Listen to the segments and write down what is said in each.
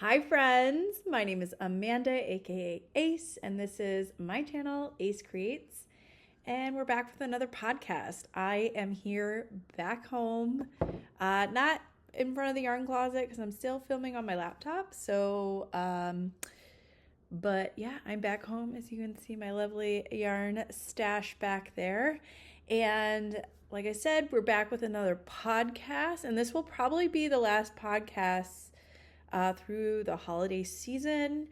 Hi friends, my name is Amanda, aka Ace, and this is my channel, AceKreates, and we're back with another podcast. I am here back home, not in front of the yarn closet because I'm still filming on my laptop, but yeah, I'm back home. As you can see, my lovely yarn stash back there, and like I said, we're back with another podcast, and this will probably be the last podcast through the holiday season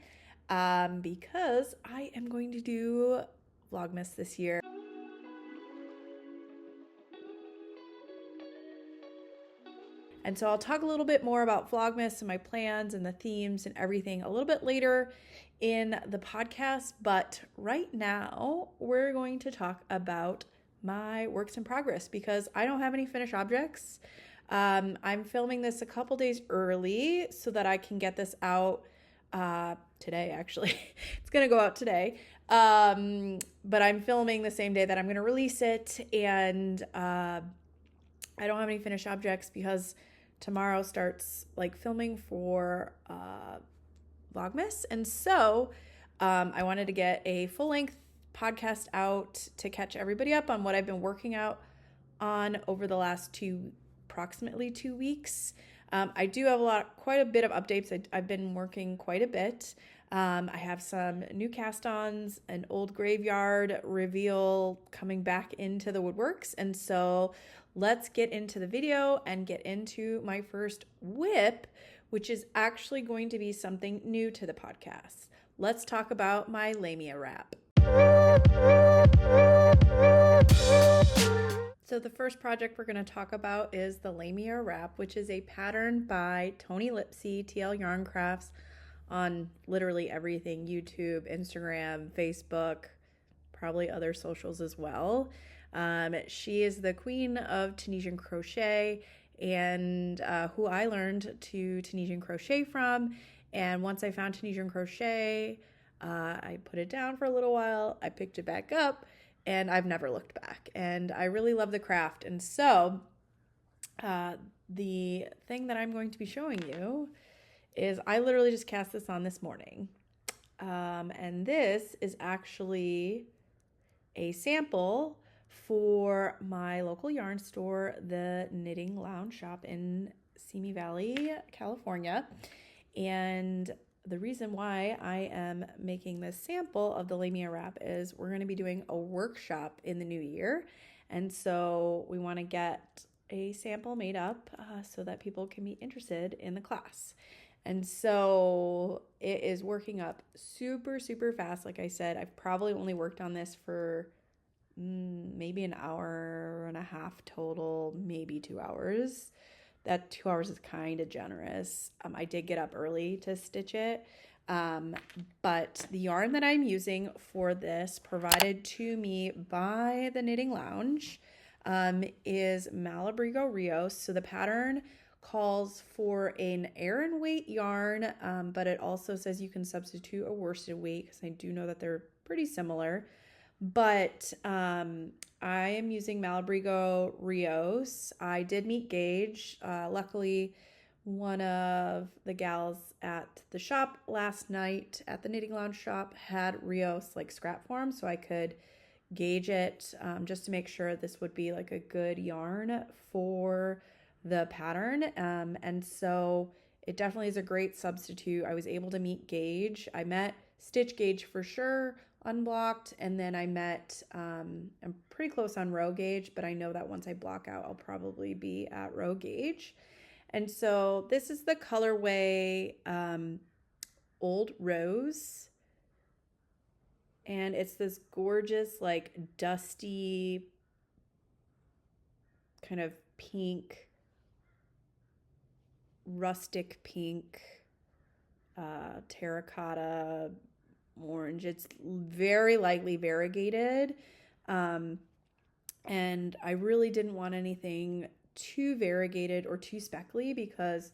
because I am going to do Vlogmas this year. And so I'll talk a little bit more about Vlogmas and my plans and the themes and everything a little bit later in the podcast. But right now, we're going to talk about my works in progress because I don't have any finished objects. I'm filming this a couple days early so that I can get this out today, actually. It's going to go out today. But I'm filming the same day that I'm going to release it. And I don't have any finished objects because tomorrow starts like filming for Vlogmas. And so I wanted to get a full-length podcast out to catch everybody up on what I've been working out on over the last approximately 2 weeks. I do have quite a bit of updates. I've been working quite a bit. I have some new cast-ons, an old graveyard reveal coming back into the woodworks. And so let's get into the video and get into my first whip, which is actually going to be something new to the podcast. Let's talk about my Lamia wrap. So the first project we're going to talk about is the Lamia wrap, which is a pattern by Toni Lipsey, TL Yarn Crafts, on literally everything: YouTube, Instagram, Facebook, probably other socials as well. She is the queen of Tunisian crochet and who I learned to Tunisian crochet from. And once I found Tunisian crochet, I put it down for a little while. I picked it back up and I've never looked back. And I really love the craft. And so the thing that I'm going to be showing you is I literally just cast this on this morning. And this is actually a sample for my local yarn store, the Knitting Lounge Shop in Simi Valley, California. And the reason why I am making this sample of the Lamia wrap is we're going to be doing a workshop in the new year. And so we want to get a sample made up so that people can be interested in the class. And so it is working up super, super fast. Like I said, I've probably only worked on this for maybe an hour and a half total, maybe 2 hours. That 2 hours is kind of generous. I did get up early to stitch it. But the yarn that I'm using for this, provided to me by the Knitting Lounge, is Malabrigo Rios. So the pattern calls for an Aran weight yarn, but it also says you can substitute a worsted weight because I do know that they're pretty similar. But I am using Malabrigo Rios. I did meet Gage. Luckily, one of the gals at the shop last night at the Knitting Lounge shop had Rios like scrap form, so I could gauge it just to make sure this would be like a good yarn for the pattern. And so it definitely is a great substitute. I was able to meet Gage. I met Stitch Gauge for sure, unblocked, and then I met I'm pretty close on row gauge, but I know that once I block out I'll probably be at row gauge. And so this is the colorway Old Rose, and it's this gorgeous like dusty kind of pink, rustic pink, terracotta orange. It's very lightly variegated, and I really didn't want anything too variegated or too speckly because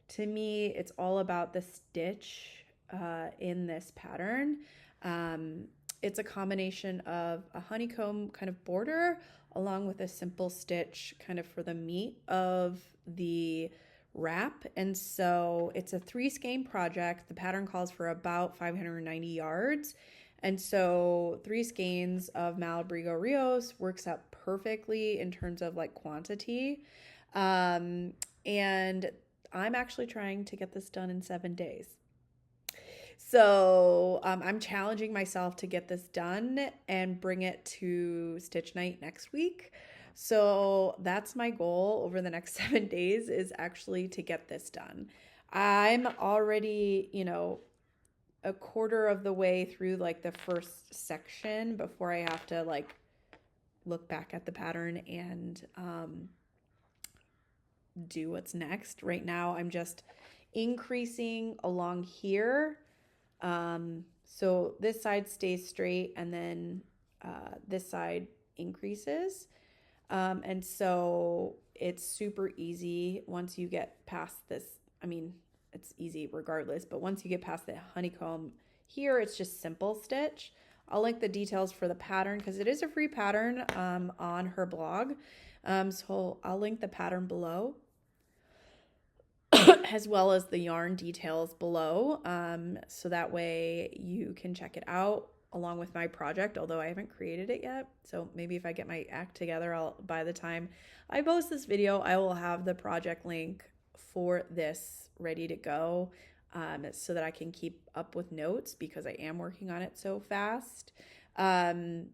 to me it's all about the stitch in this pattern. It's a combination of a honeycomb kind of border along with a simple stitch kind of for the meat of the wrap. And so it's a 3 skein project. The pattern calls for about 590 yards. And so 3 skeins of Malabrigo Rios works out perfectly in terms of like quantity. And I'm actually trying to get this done in 7 days. So I'm challenging myself to get this done and bring it to Stitch Night next week. So that's my goal over the next 7 days, is actually to get this done. I'm already, you know, a quarter of the way through like the first section before I have to like look back at the pattern and do what's next. Right now I'm just increasing along here. So this side stays straight, and then this side increases. And so it's super easy once you get past this. I mean, it's easy regardless, but once you get past the honeycomb here, it's just simple stitch. I'll link the details for the pattern because it is a free pattern on her blog. So I'll link the pattern below as well as the yarn details below. So that way you can check it out along with my project, although I haven't created it yet. So maybe if I get my act together, by the time I post this video, I will have the project link for this ready to go, so that I can keep up with notes because I am working on it so fast. I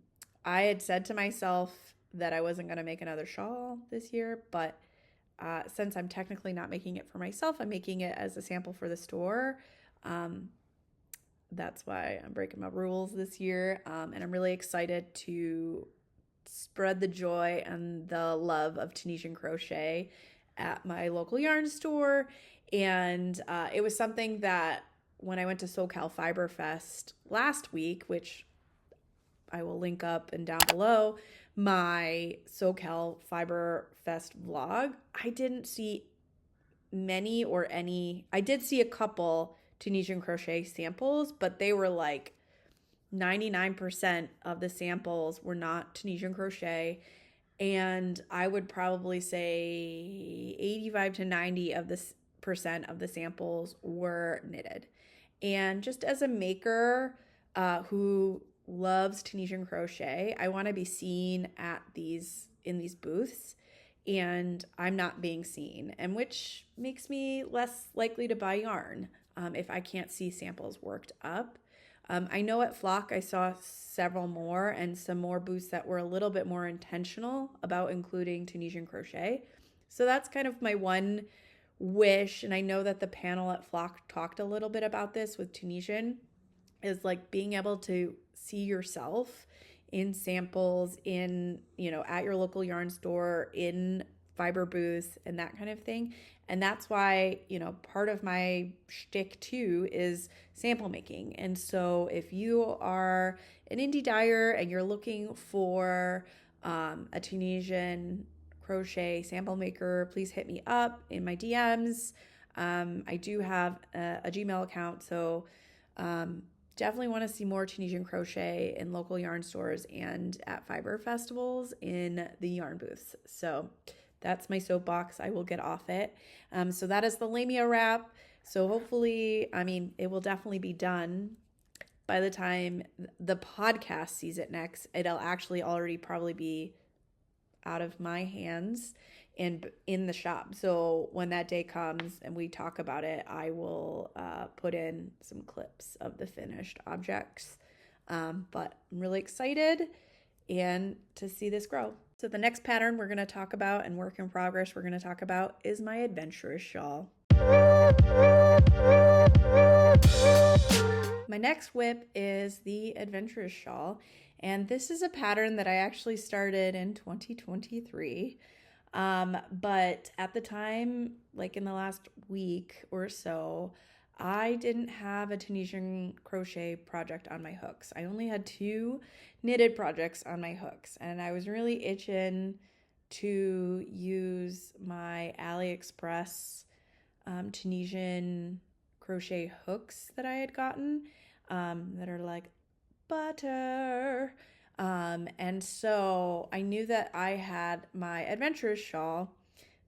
had said to myself that I wasn't going to make another shawl this year, but since I'm technically not making it for myself, I'm making it as a sample for the store. That's why I'm breaking my rules this year. And I'm really excited to spread the joy and the love of Tunisian crochet at my local yarn store. And it was something that when I went to SoCal Fiber Fest last week, which I will link up and down below, my SoCal Fiber Fest vlog, I didn't see many or any. I did see a couple Tunisian crochet samples, but they were like 99% of the samples were not Tunisian crochet. And I would probably say 85 to 90 of the percent of the samples were knitted. And just as a maker who loves Tunisian crochet, I want to be seen in these booths, and I'm not being seen, and which makes me less likely to buy yarn if I can't see samples worked up. I know at Flock I saw several more and some more booths that were a little bit more intentional about including Tunisian crochet. So that's kind of my one wish, and I know that the panel at Flock talked a little bit about this with Tunisian, is like being able to see yourself in samples in, you know, at your local yarn store, in fiber booths and that kind of thing. And that's why, you know, part of my shtick too is sample making. And so if you are an indie dyer and you're looking for a Tunisian crochet sample maker, please hit me up in my DMs. I do have a Gmail account, so definitely want to see more Tunisian crochet in local yarn stores and at fiber festivals in the yarn booths. So that's my soapbox. I will get off it. So that is the Lamia wrap. So hopefully, I mean, it will definitely be done by the time the podcast sees it next. It'll actually already probably be out of my hands and in the shop. So when that day comes and we talk about it, I will put in some clips of the finished objects. But I'm really excited and to see this grow. So the next pattern we're going to talk about, and work in progress we're going to talk about, is my Adventurous shawl. My next whip is the Adventurous shawl, and this is a pattern that I actually started in 2023. But at the time, like in the last week or so, I didn't have a Tunisian crochet project on my hooks. I only had 2 knitted projects on my hooks, and I was really itching to use my AliExpress Tunisian crochet hooks that I had gotten that are like butter. And so I knew that I had my Adventurous shawl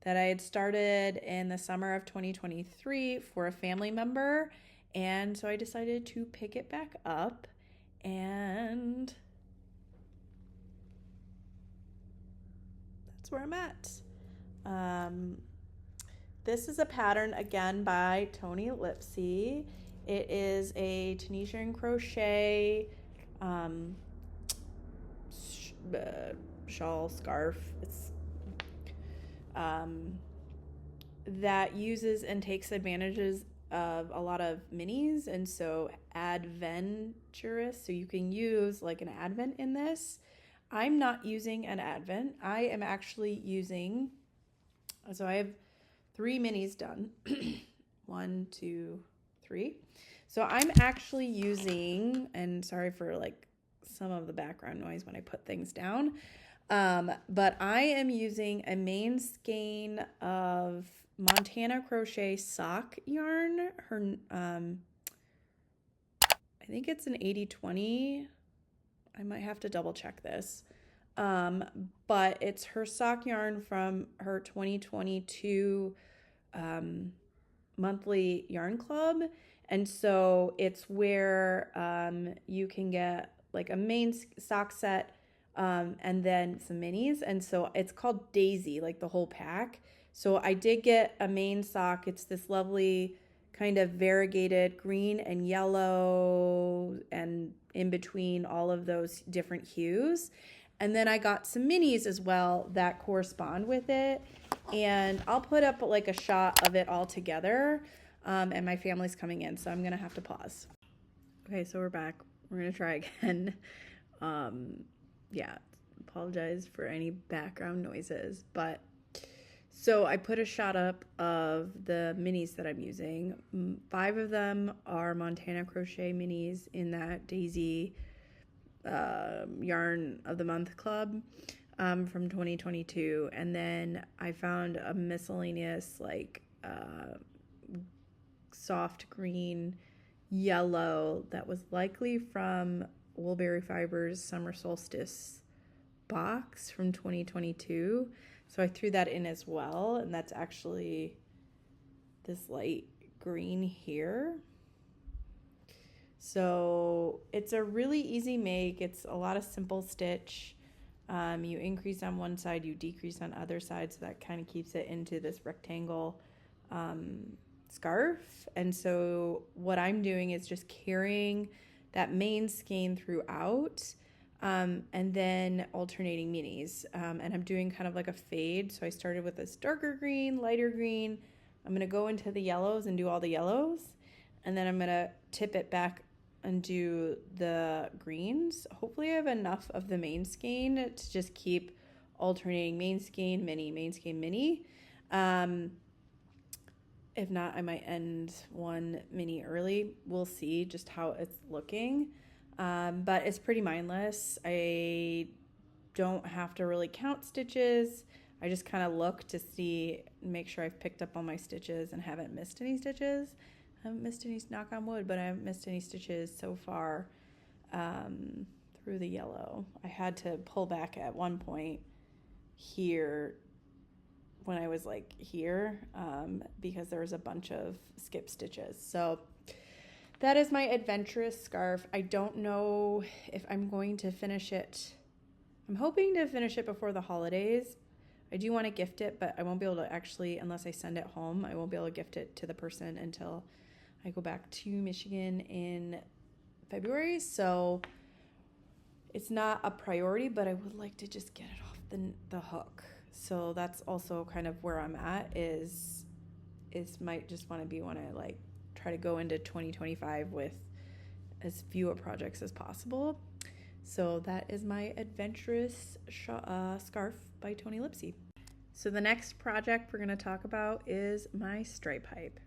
that I had started in the summer of 2023 for a family member. And so I decided to pick it back up, and that's where I'm at. This is a pattern again by Toni Lipsey. It is a Tunisian crochet shawl scarf. It's that uses and takes advantages of a lot of minis, and so Adventurous, so you can use like an advent in this. I'm not using an advent. I am actually using, so I have 3 minis done. 1, 2, 3. So I'm actually using, and sorry for like some of the background noise when I put things down, but I am using a main skein of Montana Crochet Sock yarn. Her, I think it's an 80/20. I might have to double check this. But it's her sock yarn from her 2022 monthly yarn club. And so it's where you can get like a main sock set and then some minis. And so it's called Daisy, like the whole pack. So I did get a main sock. It's this lovely kind of variegated green and yellow and in between all of those different hues. And then I got some minis as well that correspond with it. And I'll put up like a shot of it all together. And my family's coming in, so I'm going to have to pause. Okay, so we're back. We're going to try again. Yeah, apologize for any background noises. But so I put a shot up of the minis that I'm using. 5 of them are Montana Crochet minis in that Daisy Yarn of the Month Club from 2022. And then I found a miscellaneous like soft green yellow that was likely from Woolberry Fiber's Summer Solstice box from 2022. So I threw that in as well, and that's actually this light green here. So it's a really easy make. It's a lot of simple stitch. You increase on one side, you decrease on other side, so that kind of keeps it into this rectangle scarf. And so what I'm doing is just carrying that main skein throughout, and then alternating minis. And I'm doing kind of like a fade. So I started with this darker green, lighter green. I'm going to go into the yellows and do all the yellows. And then I'm going to tip it back and do the greens. Hopefully I have enough of the main skein to just keep alternating main skein, mini, main skein, mini. If not, I might end one mini early. We'll see just how it's looking. But it's pretty mindless. I don't have to really count stitches. I just kind of look to see, make sure I've picked up all my stitches and haven't missed any stitches. I haven't missed any, knock on wood, but I haven't missed any stitches so far through the yellow. I had to pull back at one point here when I was like here because there was a bunch of skip stitches. So that is my Adventurous scarf. I don't know if I'm going to finish it. I'm hoping to finish it before the holidays. I do want to gift it, but I won't be able to actually, unless I send it home, I won't be able to gift it to the person until I go back to Michigan in February. So it's not a priority, but I would like to just get it off the hook. So that's also kind of where I'm at, is might just want to be when I like try to go into 2025 with as few projects as possible. So that is my Adventurous scarf by Toni Lipsey. So the next project we're going to talk about is my Stripe Hype.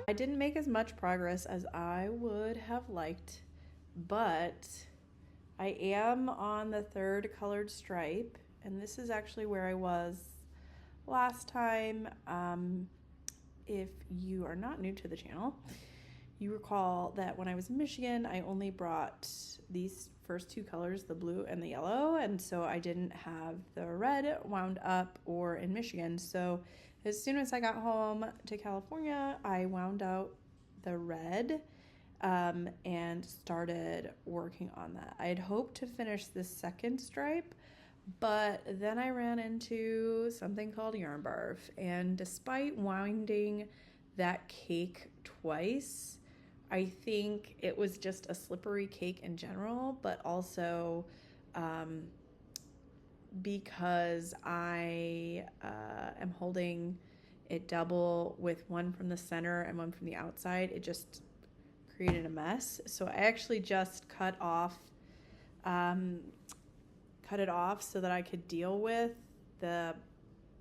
I didn't make as much progress as I would have liked, but I am on the 3rd colored stripe, and this is actually where I was last time. If you are not new to the channel, you recall that when I was in Michigan, I only brought these first two colors, the blue and the yellow, and so I didn't have the red wound up or in Michigan. So as soon as I got home to California, I wound out the red and started working on that. I had hoped to finish the second stripe, but then I ran into something called yarn barf, and despite winding that cake twice, I think it was just a slippery cake in general, but also because I am holding it double with one from the center and one from the outside, it just created a mess. So I actually just cut it off so that I could deal with the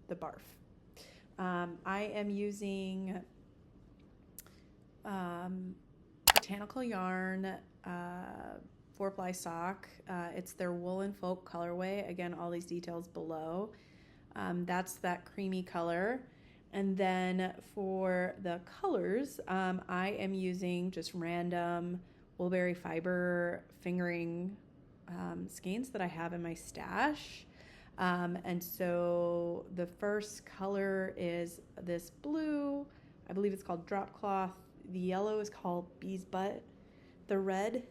barf. I am using Botanical Yarn 4-ply sock. It's their Woolen Folk colorway. Again, all these details below. That's that creamy color. And then for the colors, I am using just random Woolberry Fiber fingering skeins that I have in my stash. And so the first color is this blue. I believe it's called Drop Cloth. The yellow is called Bee's Butt. The red,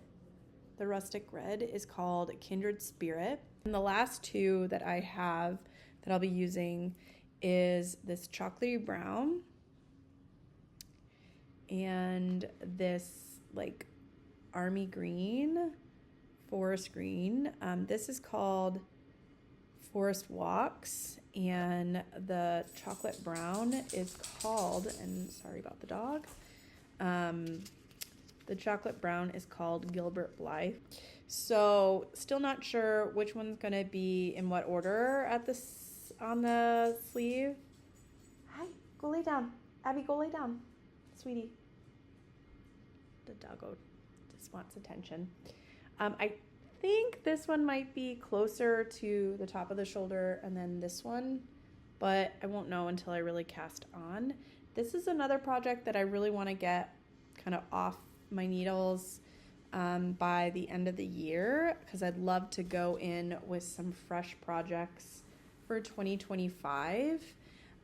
the rustic red, is called Kindred Spirit. And the last two that I have that I'll be using is this chocolatey brown and this like army green, forest green. This is called Forest Walks, and the chocolate brown is called, and sorry about the dog, the chocolate brown is called Gilbert Blythe. So still not sure which one's gonna be in what order at this on the sleeve. Hi, go lay down. Abby, go lay down, sweetie. The doggo just wants attention. I think this one might be closer to the top of the shoulder and then this one, but I won't know until I really cast on. This is another project that I really want to get kind of off my needles by the end of the year, because I'd love to go in with some fresh projects for 2025.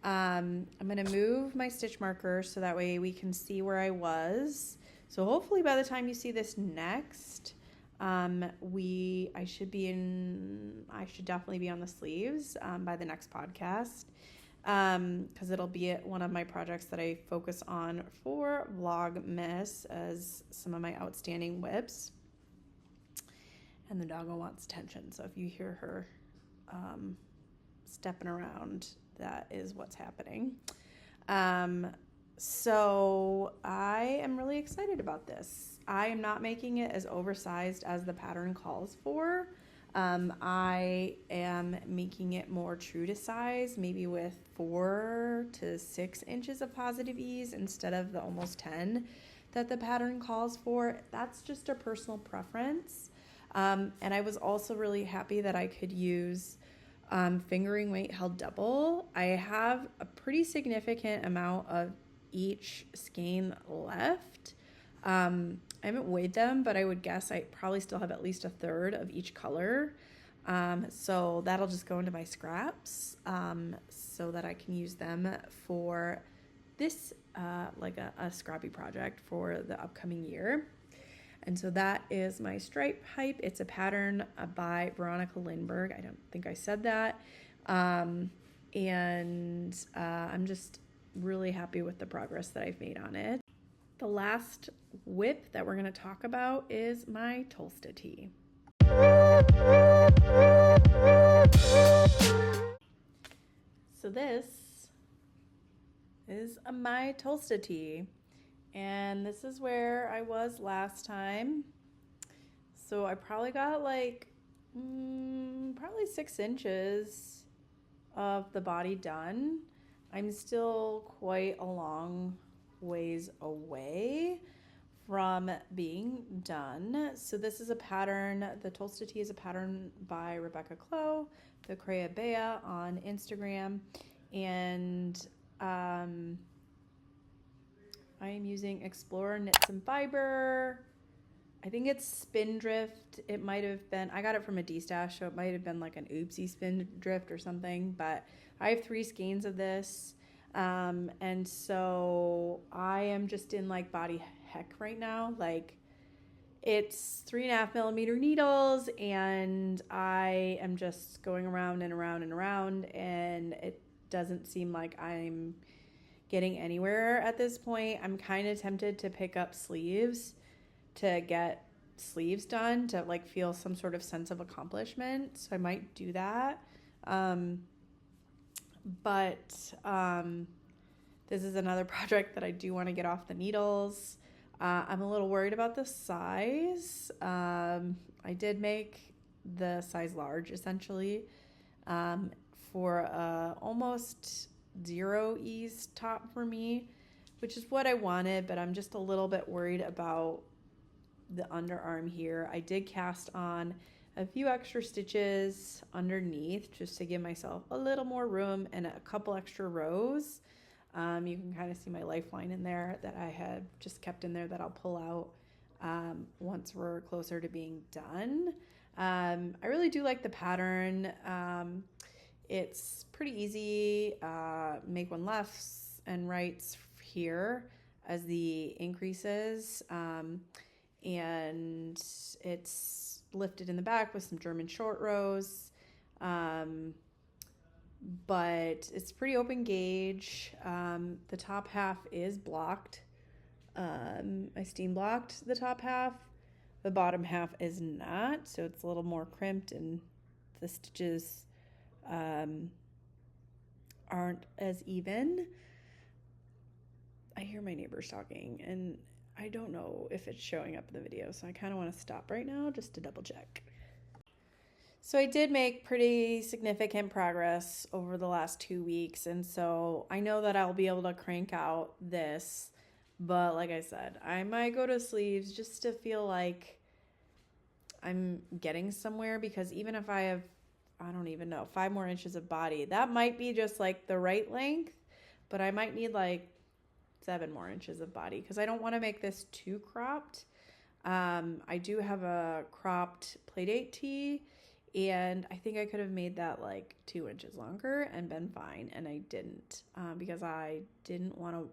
I'm going to move my stitch marker so that way we can see where I was. So hopefully by the time you see this next, I should definitely be on the sleeves by the next podcast, because it'll be one of my projects that I focus on for Vlogmas as some of my outstanding whips. And the doggo wants attention, so if you hear her stepping around, that is what's happening. So I am really excited about this. I am not making it as oversized as the pattern calls for. I am making it more true to size, maybe with 4 to 6 inches of positive ease instead of the almost 10 that the pattern calls for. That's just a personal preference. And I was also really happy that I could use fingering weight held double. I have a pretty significant amount of each skein left. I haven't weighed them, but I would guess I probably still have at least a third of each color. So that'll just go into my scraps so that I can use them for this, like a scrappy project for the upcoming year. And so that is my Stripe Hype. It's a pattern by Veronica Lindbergh. I don't think I said that. I'm just really happy with the progress that I've made on it. The last whip that we're going to talk about is my Tolsta tee. So this is my Tolsta tee, and this is where I was last time. So I probably got like probably 6 inches of the body done. I'm still quite a long ways away from being done. So this is a pattern, the Tolsta tee is a pattern by Rebecca Clow, the Crea Bea on Instagram, and I am using Explorer Knits and Fiber. I think it's Spindrift. It might have been, I got it from a D-stash, so it might have been like an Oopsie Spindrift or something, but I have 3 skeins of this. And so I am just in like body heck right now. Like, it's 3.5mm needles, and I am just going around and around and around, and it doesn't seem like I'm getting anywhere at this point. I'm kind of tempted to pick up sleeves to get sleeves done to like feel some sort of sense of accomplishment. So I might do that. But this is another project that I do want to get off the needles. I'm a little worried about the size. I did make the size large essentially for almost 0 ease top for me, which is what I wanted, but I'm just a little bit worried about the underarm here. I did cast on a few extra stitches underneath just to give myself a little more room and a couple extra rows. You can kind of see my lifeline in there that I had just kept in there that I'll pull out once we're closer to being done. I really do like the pattern. It's pretty easy. Make one lefts and rights here as the increases. And it's lifted in the back with some German short rows. But it's pretty open gauge. The top half is blocked. I steam blocked the top half. The bottom half is not, so it's a little more crimped, and the stitches aren't as even. I hear my neighbors talking, and I don't know if it's showing up in the video, so I kind of want to stop right now just to double check. So I did make pretty significant progress over the last 2 weeks, and so I know that I'll be able to crank out this, but like I said, I might go to sleeves just to feel like I'm getting somewhere, because even if I have, I don't even know, 5 more inches of body, that might be just like the right length, but I might need like 7 more inches of body because I don't want to make this too cropped. I do have a cropped Playdate tee, and I think I could have made that like 2 inches longer and been fine, and I didn't because I didn't want to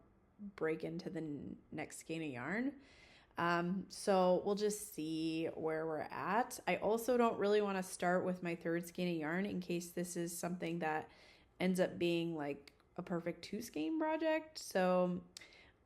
break into the next skein of yarn. So we'll just see where we're at. I also don't really want to start with my 3rd skein of yarn in case this is something that ends up being like a perfect 2 skein project. So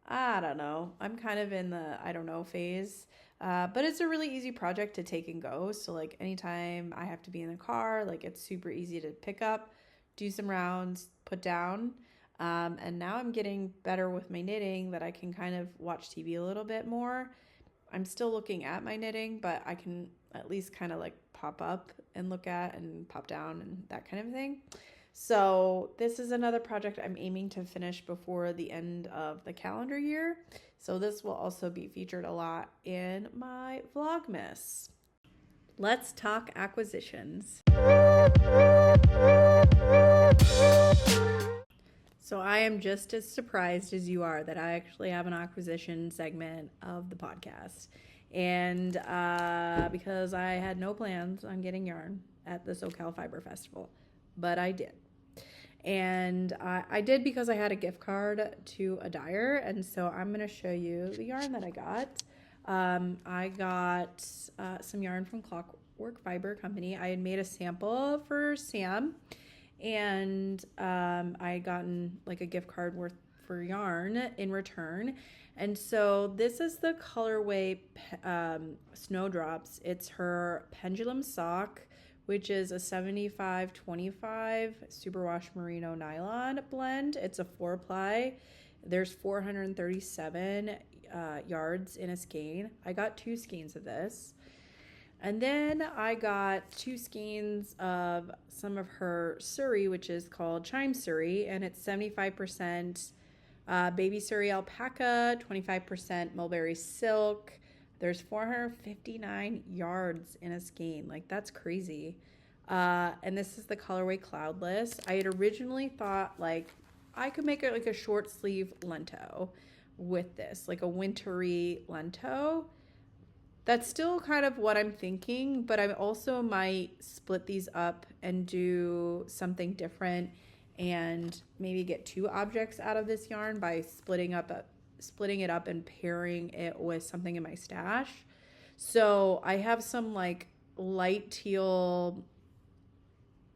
I don't know. I'm kind of in the I don't know phase. But it's a really easy project to take and go. So like anytime I have to be in the car, like it's super easy to pick up, do some rounds, put down. And now I'm getting better with my knitting that I can kind of watch TV a little bit more. I'm still looking at my knitting, but I can at least kind of like pop up and look at and pop down and that kind of thing. So this is another project I'm aiming to finish before the end of the calendar year. So this will also be featured a lot in my Vlogmas. Let's talk acquisitions. So I am just as surprised as you are that I actually have an acquisition segment of the podcast. And because I had no plans on getting yarn at the SoCal Fiber Festival, but I did. And I did because I had a gift card to a dyer, and so I'm going to show you the yarn that I got. I got some yarn from Clockwork Fiber Company. I had made a sample for Sam, and I had gotten like a gift card worth for yarn in return. And so this is the colorway Snowdrops. It's her Pendulum Sock, which is a 75-25 superwash merino nylon blend. It's a 4-ply. There's 437 yards in a skein. I got 2 skeins of this. And then I got 2 skeins of some of her Surrey, which is called Chime Surrey, and it's 75% baby Surrey alpaca, 25% mulberry silk. There's 459 yards in a skein. Like, that's crazy. And this is the colorway Cloudless. I had originally thought, like, I could make it like a short sleeve lento, with this, like a wintry lento. That's still kind of what I'm thinking, but I also might split these up and do something different and maybe get 2 objects out of this yarn by splitting it up and pairing it with something in my stash. So I have some like light teal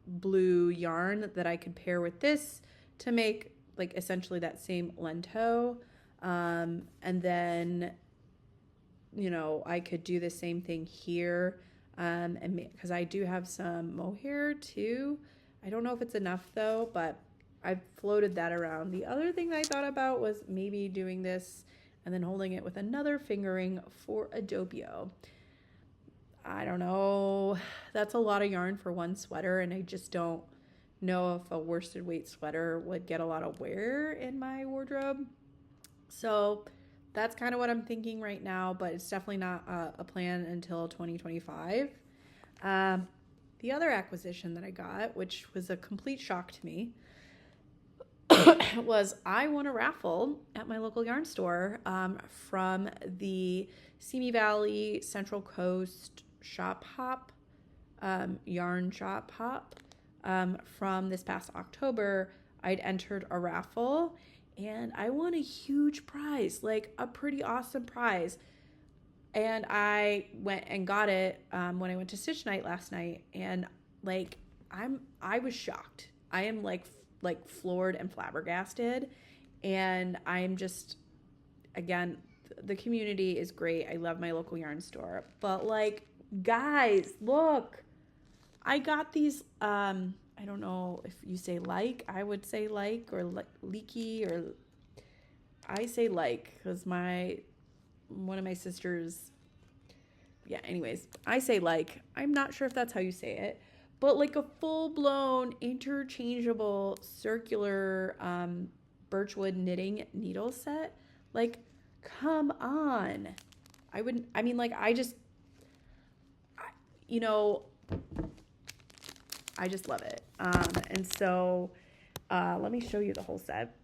blue yarn that I could pair with this to make like essentially that same lento. And then, you know, I could do the same thing here. And because I do have some mohair too. I don't know if it's enough though, but I've floated that around. The other thing that I thought about was maybe doing this and then holding it with another fingering for a doppio. I don't know. That's a lot of yarn for one sweater, and I just don't know if a worsted weight sweater would get a lot of wear in my wardrobe. So that's kind of what I'm thinking right now, but it's definitely not a plan until 2025. The other acquisition that I got, which was a complete shock to me, was I won a raffle at my local yarn store from the Simi Valley Central Coast Shop Hop, Yarn Shop Hop. From this past October, I'd entered a raffle and I won a huge prize, like a pretty awesome prize. And I went and got it when I went to Stitch Night last night, and like I was shocked. I am like floored and flabbergasted, and I'm just, again, the community is great. I love my local yarn store, but like, guys, look, I got these, I don't know if you say like, I would say like, or leaky, or I say like, because one of my sisters, yeah, anyways, I say like, I'm not sure if that's how you say it, but like a full-blown interchangeable circular birchwood knitting needle set. Like, come on. I just love it. And so let me show you the whole set.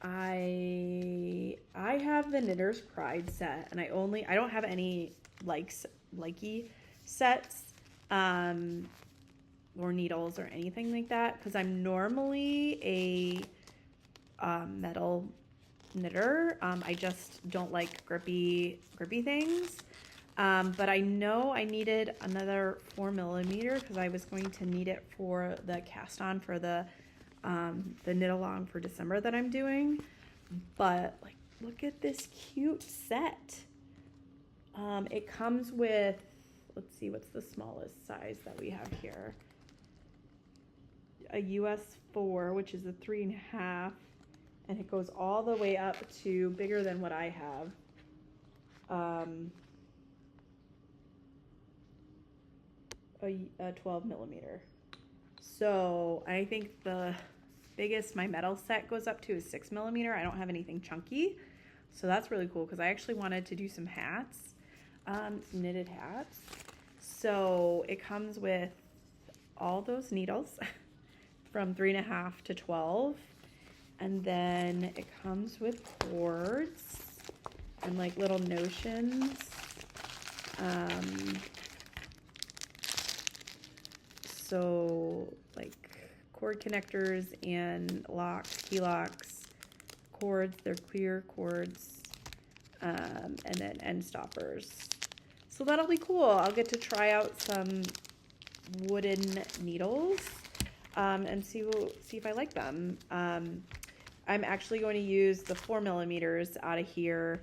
I have the Knitter's Pride set, and I don't have any likey sets or needles or anything like that, because I'm normally a metal knitter. I just don't like grippy things. But I know I needed another 4mm because I was going to need it for the cast on for the knit along for December that I'm doing. But like, look at this cute set. It comes with, let's see, what's the smallest size that we have here? A US 4, which is a 3.5, and it goes all the way up to bigger than what I have. A 12mm. So I think the biggest my metal set goes up to is 6mm. I don't have anything chunky, so that's really cool because I actually wanted to do some hats, knitted hats. So it comes with all those needles from 3.5 to 12, and then it comes with cords and like little notions. So like cord connectors and locks, key locks, cords, they're clear cords, and then end stoppers. So that'll be cool. I'll get to try out some wooden needles and see if I like them. I'm actually going to use the 4mm out of here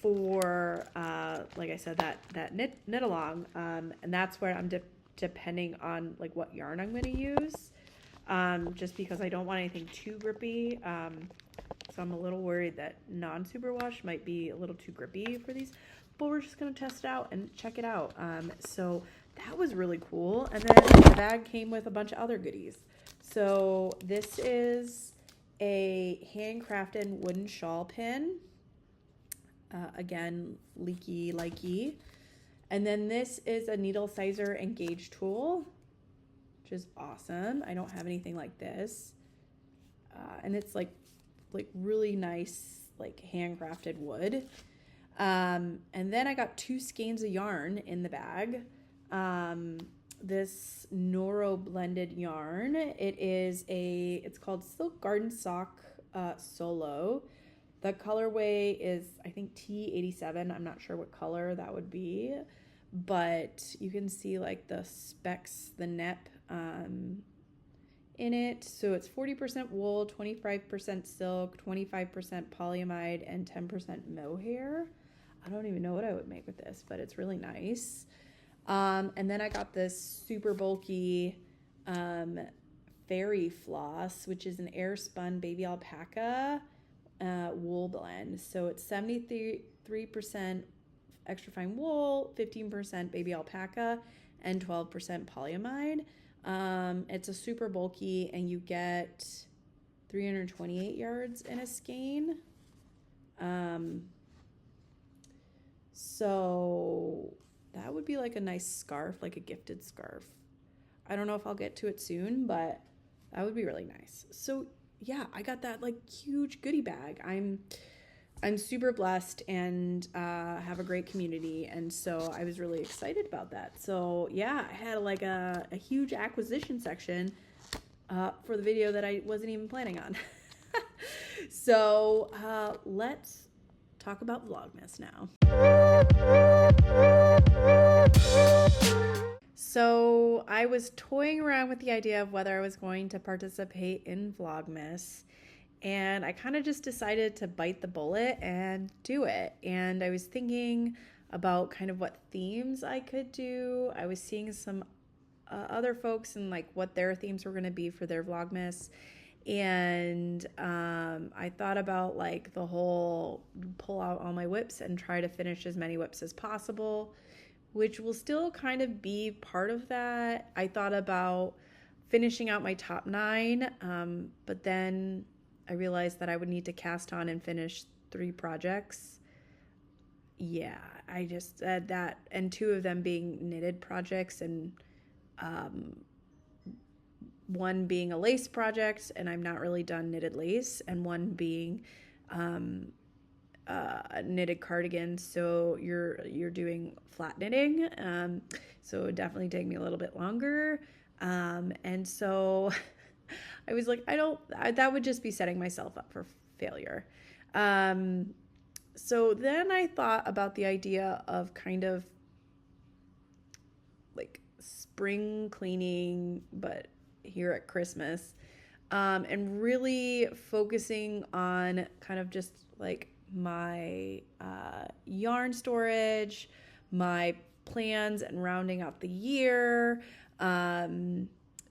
for, like I said, that knit along, and that's where I'm depending on like what yarn I'm going to use, just because I don't want anything too grippy. So I'm a little worried that non-superwash might be a little too grippy for these, but we're just going to test it out and check it out. So that was really cool. And then the bag came with a bunch of other goodies. So this is a handcrafted wooden shawl pin. Again, leaky likey. And then this is a needle sizer and gauge tool, which is awesome. I don't have anything like this. And it's like like really nice, like handcrafted wood. And then I got 2 skeins of yarn in the bag. This Noro blended yarn. It's called Silk Garden Sock Solo. The colorway is, I think, T87. I'm not sure what color that would be, but you can see like the specs, the nep in it. So it's 40% wool, 25% silk, 25% polyamide, and 10% mohair. I don't even know what I would make with this, but it's really nice. And then I got this super bulky fairy floss, which is an air spun baby alpaca wool blend. So it's 73% extra fine wool, 15% baby alpaca, and 12% polyamide. It's a super bulky, and you get 328 yards in a skein. So that would be like a nice scarf, like a gifted scarf. I don't know if I'll get to it soon, but that would be really nice. So yeah, I got that like huge goodie bag. I'm super blessed and have a great community, and so I was really excited about that. So yeah, I had like a huge acquisition section for the video that I wasn't even planning on. So let's talk about Vlogmas now. So I was toying around with the idea of whether I was going to participate in Vlogmas, and I kind of just decided to bite the bullet and do it. And I was thinking about kind of what themes I could do. I was seeing some other folks and like what their themes were going to be for their Vlogmas. And I thought about like the whole pull out all my whips and try to finish as many whips as possible, which will still kind of be part of that. I thought about finishing out my top 9, but then I realized that I would need to cast on and finish 3 projects. Yeah, I just said that, and 2 of them being knitted projects, and one being a lace project, and I'm not really done knitted lace, and one being a knitted cardigan. So you're doing flat knitting, so it would definitely take me a little bit longer. And so I was like, that would just be setting myself up for failure. So then I thought about the idea of kind of like spring cleaning, but here at Christmas, and really focusing on kind of just like my yarn storage, my plans, and rounding out the year.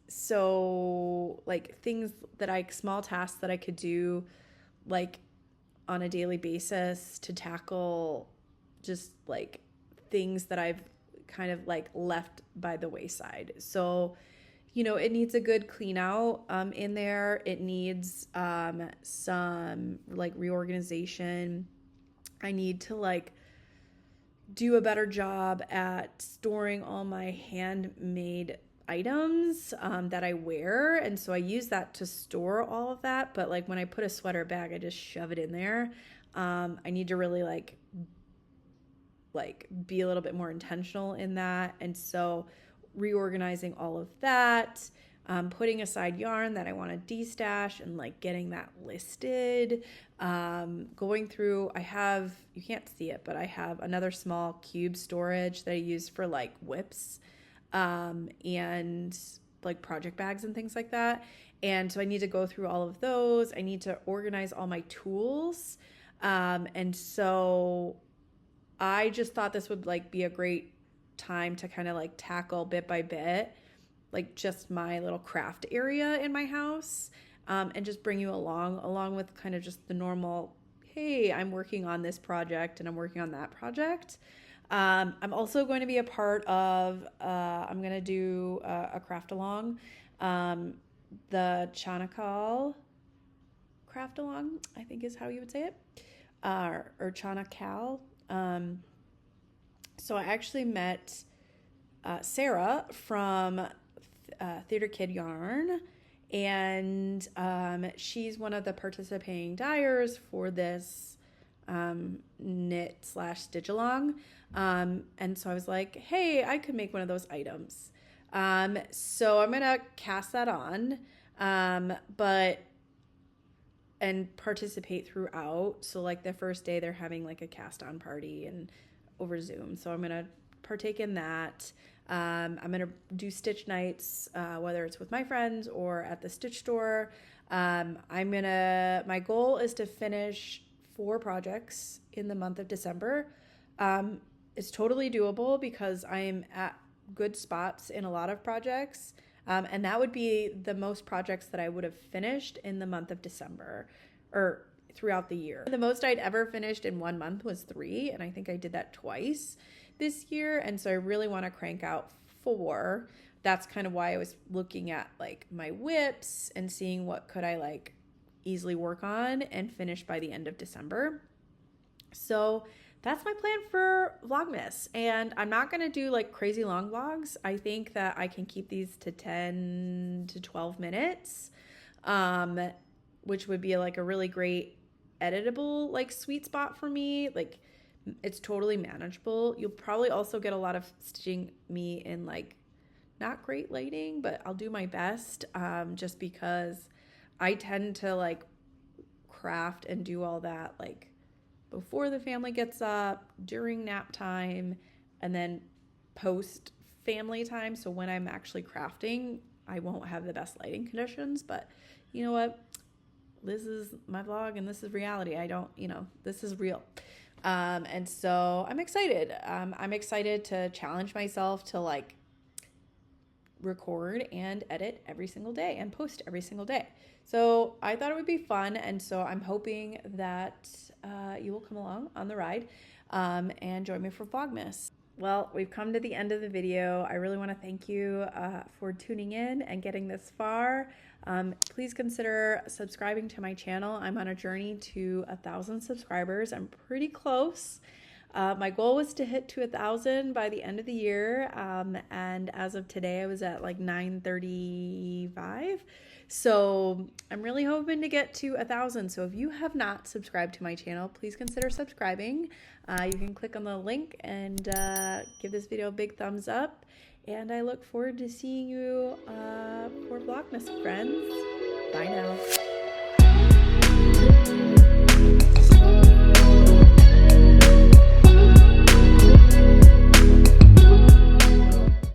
So like things that small tasks that I could do like on a daily basis to tackle just like things that I've kind of like left by the wayside. So it needs a good clean out in there. It needs some like reorganization. I need to like do a better job at storing all my handmade items that I wear. And so I use that to store all of that. But like when I put a sweater bag, I just shove it in there. I need to really like be a little bit more intentional in that. And so reorganizing all of that, putting aside yarn that I want to destash and like getting that listed, going through, you can't see it, but I have another small cube storage that I use for like whips, and like project bags and things like that. And so I need to go through all of those. I need to organize all my tools. And so I just thought this would like be a great time to kind of like tackle bit by bit like just my little craft area in my house, and just bring you along with kind of just the normal, hey, I'm working on this project and I'm working on that project. I'm also going to be a part of I'm going to do a craft along, the Chanakal craft along, I think is how you would say it, or Chanakal. So I actually met Sarah from Theater Kid Yarn, And she's one of the participating dyers for this knit slash stitch along. And so I was like, hey, I could make one of those items. So I'm gonna cast that on, and participate throughout. So like the first day they're having like a cast on party and over Zoom. So I'm gonna partake in that. I'm gonna do stitch nights, whether it's with my friends or at the stitch store. My goal is to finish 4 projects in the month of December. It's totally doable because I am at good spots in a lot of projects. And that would be the most projects that I would have finished in the month of December or throughout the year. The most I'd ever finished in 1 month was 3, and I think I did that twice this year. And so I really want to crank out 4. That's kind of why I was looking at like my whips and seeing what could I like easily work on and finish by the end of December. So that's my plan for Vlogmas. And I'm not going to do like crazy long vlogs. I think that I can keep these to 10 to 12 minutes, which would be like a really great editable like sweet spot for me. Like it's totally manageable. You'll probably also get a lot of stitching me in like not great lighting, but I'll do my best, just because I tend to like craft and do all that like before the family gets up, during nap time, and then post family time. So when I'm actually crafting, I won't have the best lighting conditions, but you know what? This is my vlog and this is reality. This is real. And so I'm excited. I'm excited to challenge myself to like record and edit every single day and post every single day. So I thought it would be fun. And so I'm hoping that you will come along on the ride and join me for Vlogmas. Well, we've come to the end of the video. I really want to thank you for tuning in and getting this far. Please consider subscribing to my channel. I'm on a journey to 1,000 subscribers. I'm pretty close. My goal was to hit to 1,000 by the end of the year. And as of today, I was at like 935. So I'm really hoping to get to 1,000. So if you have not subscribed to my channel, please consider subscribing. You can click on the link and give this video a big thumbs up. And I look forward to seeing you for Vlogmas, friends. Bye now.